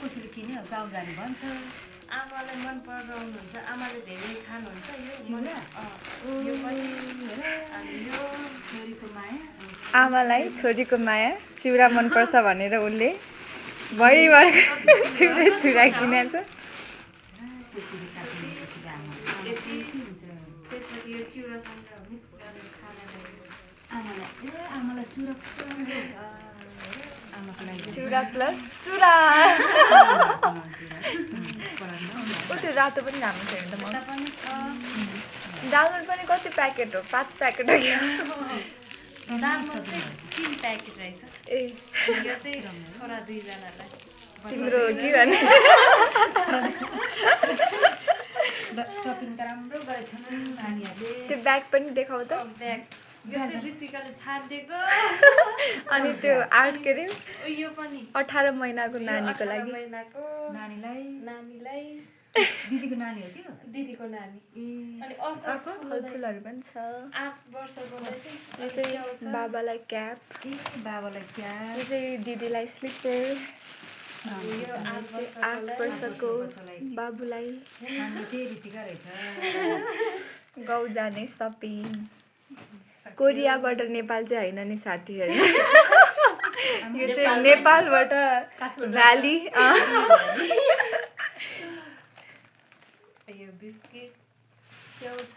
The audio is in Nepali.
कसरी किन्यो गाउँ जाने भन्छ आमालाई मन पराउनुहुन्छ आमाले धेरै खानुहुन्छ चिउरा यो पनि अनि यो छोरीको माया आमालाई छोरीको माया चिउरा मनपर्छ भनेर उनले भरिभर चिउरा किनेछ। कसरी काट्ने कसरी आमा यति हुन्छ त्यसपछि यो चिउरासँग मिक्स गरेर खानालाई आमालाई चुरा आमाको लागि चिउरा प्लस चुरा त्यो रातो पनि राम्रो छ नि त। यता पनि छ दालमोट पनि कति प्याकेट हो? 5 प्याकेट हो क्या? दालमोट चाहिँ 3 प्याकेट रहेछ। ए यो चाहिँ छोरा 2 जनालाई तिम्रो हो कि भने सपिङ त राम्रो गरेछन् नानीहरूले त्यो ब्याग पनि देखाउ त। ब्याग यो चाहिँ ऋतिकाले छाडिदिएको अनि त्यो आर्ट के अरे यो पनि 18 महिनाको यो नानीको 18 लागि महिनाको नानीलाई दिदीको नानी हो त्यो दिदीको नानी अनि अर्को फलफुलहरू पनि छ। 8 वर्षको यो चाहिँ बाबालाई क्याप, बाबालाई क्या यो चाहिँ दिदीलाई स्लिपर, यो 8 8 वर्षको बाबुलाई छान्ने चाहिँ रीतिका रहेछ गाउँ जाने सपिङ। कोरियाबाट नेपाल चाहिँ होइन नि साथीहरू, यो चाहिँ नेपालबाट भ्याली। यो बिस्किट च्याउ छ